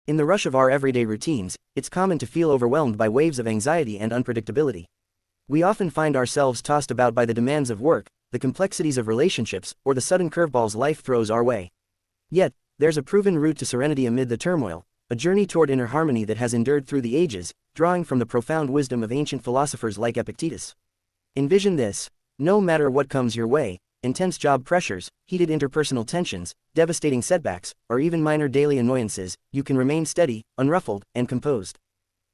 In the rush of our everyday routines, it's common to feel overwhelmed by waves of anxiety and unpredictability. We often find ourselves tossed about by the demands of work, the complexities of relationships, or the sudden curveballs life throws our way. Yet, there's a proven route to serenity amid the turmoil, a journey toward inner harmony that has endured through the ages, drawing from the profound wisdom of ancient philosophers like Epictetus. Envision this: no matter what comes your way, intense job pressures, heated interpersonal tensions, devastating setbacks, or even minor daily annoyances, you can remain steady, unruffled, and composed.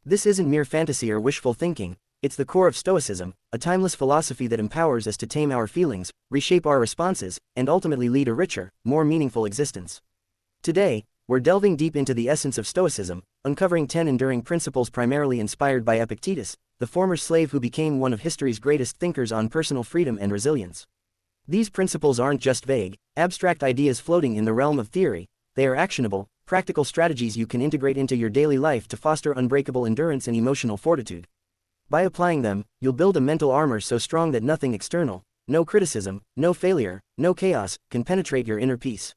This isn't mere fantasy or wishful thinking, it's the core of Stoicism, a timeless philosophy that empowers us to tame our feelings, reshape our responses, and ultimately lead a richer, more meaningful existence. Today, we're delving deep into the essence of Stoicism, uncovering 10 enduring principles primarily inspired by Epictetus, the former slave who became one of history's greatest thinkers on personal freedom and resilience. These principles aren't just vague, abstract ideas floating in the realm of theory, they are actionable, practical strategies you can integrate into your daily life to foster unbreakable endurance and emotional fortitude. By applying them, you'll build a mental armor so strong that nothing external, no criticism, no failure, no chaos, can penetrate your inner peace.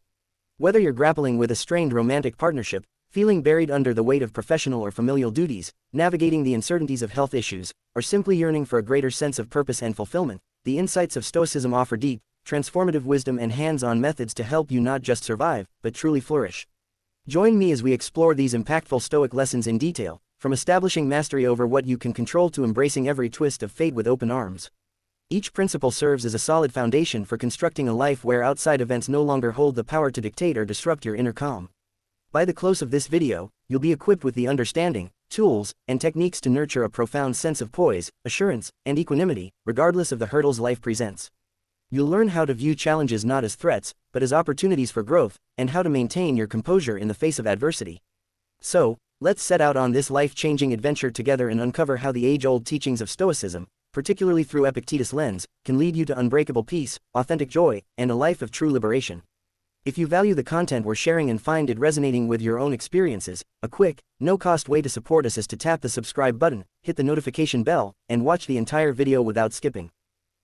Whether you're grappling with a strained romantic partnership, feeling buried under the weight of professional or familial duties, navigating the uncertainties of health issues, or simply yearning for a greater sense of purpose and fulfillment, the insights of Stoicism offer deep, transformative wisdom and hands-on methods to help you not just survive, but truly flourish. Join me as we explore these impactful Stoic lessons in detail, from establishing mastery over what you can control to embracing every twist of fate with open arms. Each principle serves as a solid foundation for constructing a life where outside events no longer hold the power to dictate or disrupt your inner calm. By the close of this video, you'll be equipped with the understanding, tools, and techniques to nurture a profound sense of poise, assurance, and equanimity, regardless of the hurdles life presents. You'll learn how to view challenges not as threats, but as opportunities for growth, and how to maintain your composure in the face of adversity. So, let's set out on this life-changing adventure together and uncover how the age-old teachings of Stoicism, particularly through Epictetus' lens, can lead you to unbreakable peace, authentic joy, and a life of true liberation. If you value the content we're sharing and find it resonating with your own experiences, a quick, no-cost way to support us is to tap the subscribe button, hit the notification bell, and watch the entire video without skipping.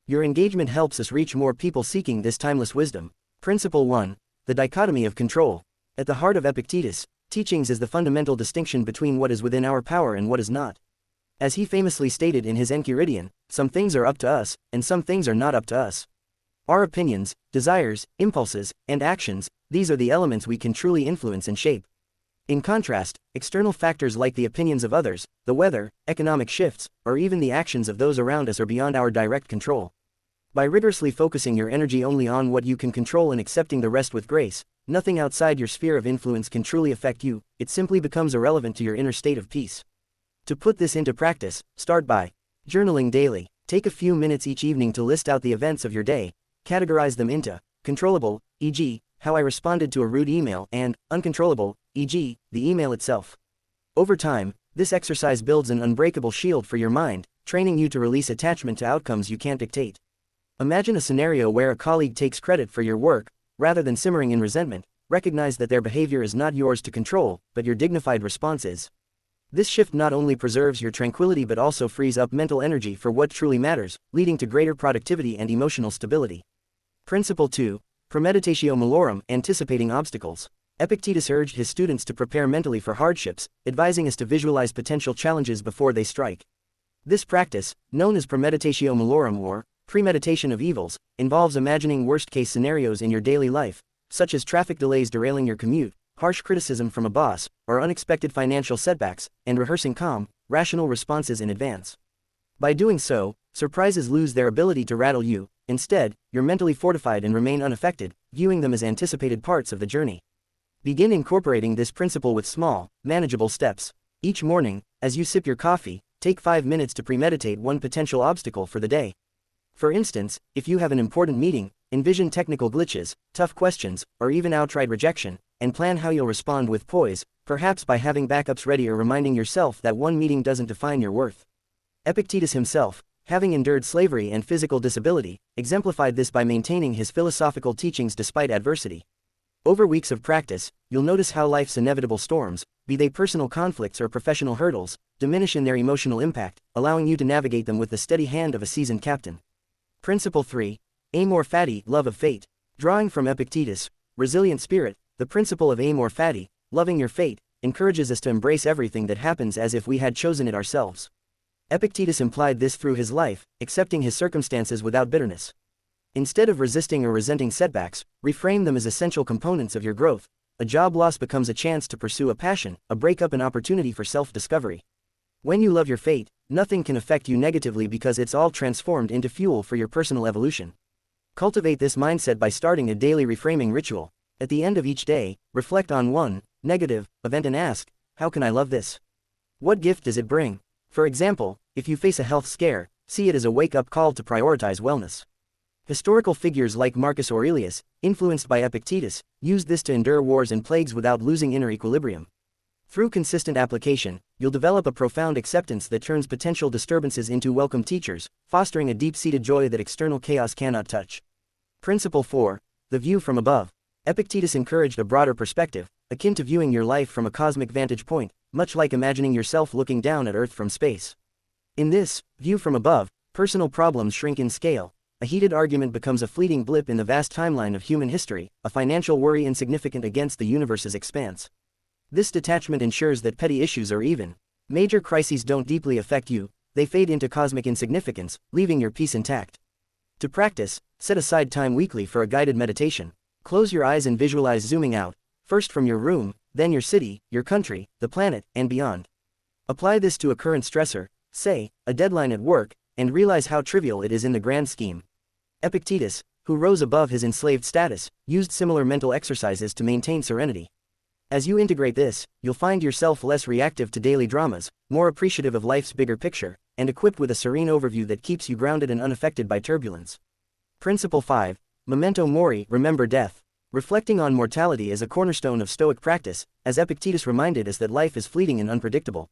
Your engagement helps us reach more people seeking this timeless wisdom. Principle 1. The dichotomy of control. At the heart of Epictetus' teachings is the fundamental distinction between what is within our power and what is not. As he famously stated in his Enchiridion, some things are up to us, and some things are not up to us. Our opinions, desires, impulses, and actions, these are the elements we can truly influence and shape. In contrast, external factors like the opinions of others, the weather, economic shifts, or even the actions of those around us are beyond our direct control. By rigorously focusing your energy only on what you can control and accepting the rest with grace, nothing outside your sphere of influence can truly affect you, it simply becomes irrelevant to your inner state of peace. To put this into practice, start by journaling daily. Take a few minutes each evening to list out the events of your day, categorize them into controllable, e.g., how I responded to a rude email, and uncontrollable, e.g., the email itself. Over time, this exercise builds an unbreakable shield for your mind, training you to release attachment to outcomes you can't dictate. Imagine a scenario where a colleague takes credit for your work. Rather than simmering in resentment, recognize that their behavior is not yours to control, but your dignified response is. This shift not only preserves your tranquility but also frees up mental energy for what truly matters, leading to greater productivity and emotional stability. Principle 2. Premeditatio malorum, anticipating obstacles. Epictetus urged his students to prepare mentally for hardships, advising us to visualize potential challenges before they strike. This practice, known as premeditatio malorum or premeditation of evils, involves imagining worst-case scenarios in your daily life, such as traffic delays derailing your commute, harsh criticism from a boss, or unexpected financial setbacks, and rehearsing calm, rational responses in advance. By doing so, surprises lose their ability to rattle you. Instead, you're mentally fortified and remain unaffected, viewing them as anticipated parts of the journey. Begin incorporating this principle with small, manageable steps. Each morning, as you sip your coffee, take 5 minutes to premeditate one potential obstacle for the day. For instance, if you have an important meeting, envision technical glitches, tough questions, or even outright rejection, and plan how you'll respond with poise, perhaps by having backups ready or reminding yourself that one meeting doesn't define your worth. Epictetus himself, having endured slavery and physical disability, exemplified this by maintaining his philosophical teachings despite adversity. Over weeks of practice, you'll notice how life's inevitable storms, be they personal conflicts or professional hurdles, diminish in their emotional impact, allowing you to navigate them with the steady hand of a seasoned captain. Principle 3. Amor fati, love of fate. Drawing from Epictetus' resilient spirit, the principle of amor fati, loving your fate, encourages us to embrace everything that happens as if we had chosen it ourselves. Epictetus implied this through his life, accepting his circumstances without bitterness. Instead of resisting or resenting setbacks, reframe them as essential components of your growth. A job loss becomes a chance to pursue a passion, a breakup an opportunity for self-discovery. When you love your fate, nothing can affect you negatively because it's all transformed into fuel for your personal evolution. Cultivate this mindset by starting a daily reframing ritual. At the end of each day, reflect on one negative event and ask, how can I love this? What gift does it bring? For example, if you face a health scare, see it as a wake-up call to prioritize wellness. Historical figures like Marcus Aurelius, influenced by Epictetus, used this to endure wars and plagues without losing inner equilibrium. Through consistent application, you'll develop a profound acceptance that turns potential disturbances into welcome teachers, fostering a deep-seated joy that external chaos cannot touch. Principle 4. The view from above. Epictetus encouraged a broader perspective, akin to viewing your life from a cosmic vantage point, much like imagining yourself looking down at Earth from space. In this view from above, personal problems shrink in scale. A heated argument becomes a fleeting blip in the vast timeline of human history, a financial worry insignificant against the universe's expanse. This detachment ensures that petty issues or even major crises don't deeply affect you, they fade into cosmic insignificance, leaving your peace intact. To practice, set aside time weekly for a guided meditation. Close your eyes and visualize zooming out, first from your room, then your city, your country, the planet, and beyond. Apply this to a current stressor, say, a deadline at work, and realize how trivial it is in the grand scheme. Epictetus, who rose above his enslaved status, used similar mental exercises to maintain serenity. As you integrate this, you'll find yourself less reactive to daily dramas, more appreciative of life's bigger picture, and equipped with a serene overview that keeps you grounded and unaffected by turbulence. Principle 5. Memento mori, remember death. Reflecting on mortality is a cornerstone of Stoic practice, as Epictetus reminded us that life is fleeting and unpredictable.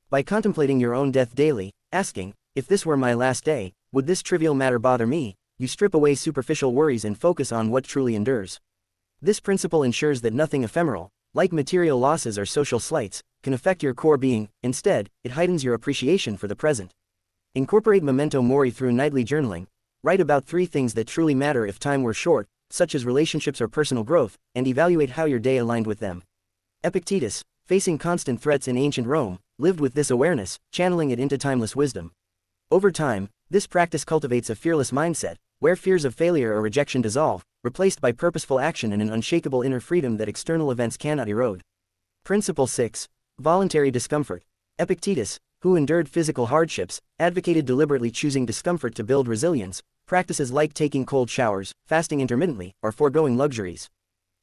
By contemplating your own death daily, asking, if this were my last day, would this trivial matter bother me? You strip away superficial worries and focus on what truly endures. This principle ensures that nothing ephemeral, like material losses or social slights, can affect your core being. Instead, it heightens your appreciation for the present. Incorporate memento mori through nightly journaling. Write about 3 things that truly matter if time were short, such as relationships or personal growth, and evaluate how your day aligned with them. Epictetus, facing constant threats in ancient Rome, lived with this awareness, channeling it into timeless wisdom. Over time, this practice cultivates a fearless mindset, where fears of failure or rejection dissolve, replaced by purposeful action and an unshakable inner freedom that external events cannot erode. Principle 6. Voluntary discomfort. Epictetus, who endured physical hardships, advocated deliberately choosing discomfort to build resilience, practices like taking cold showers, fasting intermittently, or foregoing luxuries.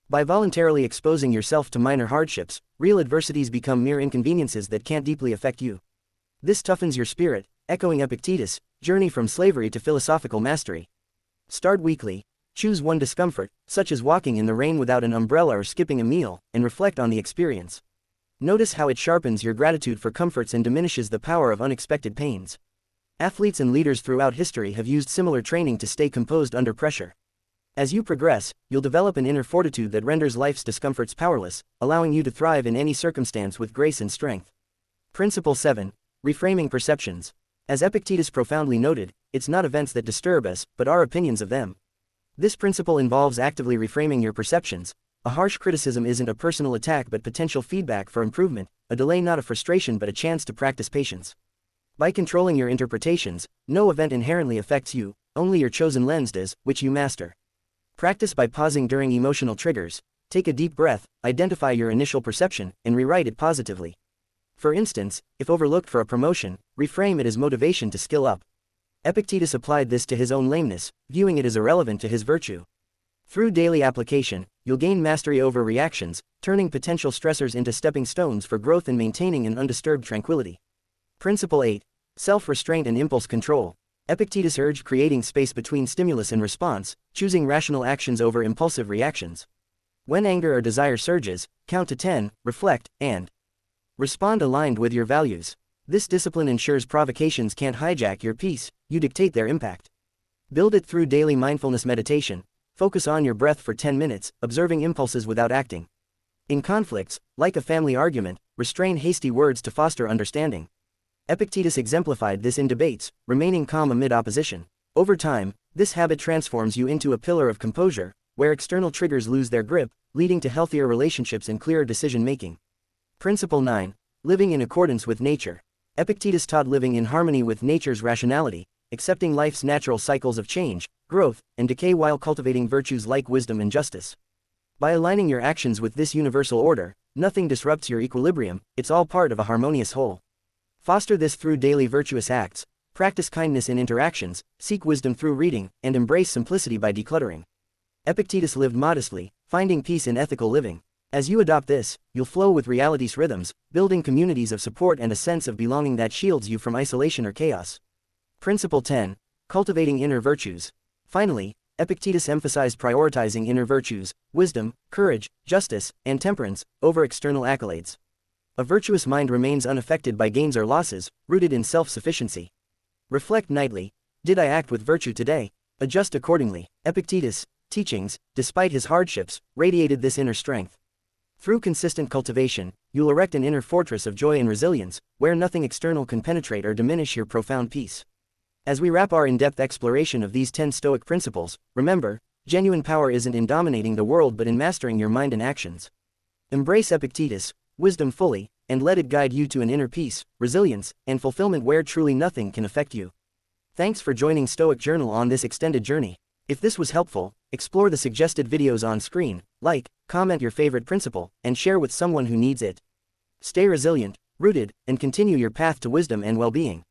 By voluntarily exposing yourself to minor hardships, real adversities become mere inconveniences that can't deeply affect you. This toughens your spirit, echoing Epictetus' journey from slavery to philosophical mastery. Start weekly. Choose one discomfort, such as walking in the rain without an umbrella or skipping a meal, and reflect on the experience. Notice how it sharpens your gratitude for comforts and diminishes the power of unexpected pains. Athletes and leaders throughout history have used similar training to stay composed under pressure. As you progress, you'll develop an inner fortitude that renders life's discomforts powerless, allowing you to thrive in any circumstance with grace and strength. Principle 7. Reframing perceptions. As Epictetus profoundly noted, it's not events that disturb us, but our opinions of them. This principle involves actively reframing your perceptions. A harsh criticism isn't a personal attack but potential feedback for improvement, a delay not a frustration but a chance to practice patience. By controlling your interpretations, no event inherently affects you, only your chosen lens does, which you master. Practice by pausing during emotional triggers. Take a deep breath, identify your initial perception, and rewrite it positively. For instance, if overlooked for a promotion, reframe it as motivation to skill up. Epictetus applied this to his own lameness, viewing it as irrelevant to his virtue. Through daily application, you'll gain mastery over reactions, turning potential stressors into stepping stones for growth and maintaining an undisturbed tranquility. Principle 8. Self-restraint and impulse control. Epictetus urged creating space between stimulus and response, choosing rational actions over impulsive reactions. When anger or desire surges, count to 10, reflect, and respond aligned with your values. This discipline ensures provocations can't hijack your peace, you dictate their impact. Build it through daily mindfulness meditation. Focus on your breath for 10 minutes, observing impulses without acting. In conflicts, like a family argument, restrain hasty words to foster understanding. Epictetus exemplified this in debates, remaining calm amid opposition. Over time, this habit transforms you into a pillar of composure, where external triggers lose their grip, leading to healthier relationships and clearer decision-making. Principle 9. Living in accordance with nature. Epictetus taught living in harmony with nature's rationality, accepting life's natural cycles of change, growth, and decay while cultivating virtues like wisdom and justice. By aligning your actions with this universal order, nothing disrupts your equilibrium, it's all part of a harmonious whole. Foster this through daily virtuous acts, practice kindness in interactions, seek wisdom through reading, and embrace simplicity by decluttering. Epictetus lived modestly, finding peace in ethical living. As you adopt this, you'll flow with reality's rhythms, building communities of support and a sense of belonging that shields you from isolation or chaos. Principle 10. Cultivating inner virtues. Finally, Epictetus emphasized prioritizing inner virtues, wisdom, courage, justice, and temperance, over external accolades. A virtuous mind remains unaffected by gains or losses, rooted in self-sufficiency. Reflect nightly. Did I act with virtue today? Adjust accordingly. Epictetus' teachings, despite his hardships, radiated this inner strength. Through consistent cultivation, you'll erect an inner fortress of joy and resilience, where nothing external can penetrate or diminish your profound peace. As we wrap our in-depth exploration of these 10 Stoic principles, remember, genuine power isn't in dominating the world but in mastering your mind and actions. Embrace Epictetus' wisdom fully, and let it guide you to an inner peace, resilience, and fulfillment where truly nothing can affect you. Thanks for joining Stoic Journal on this extended journey. If this was helpful, explore the suggested videos on screen, like, comment your favorite principle, and share with someone who needs it. Stay resilient, rooted, and continue your path to wisdom and well-being.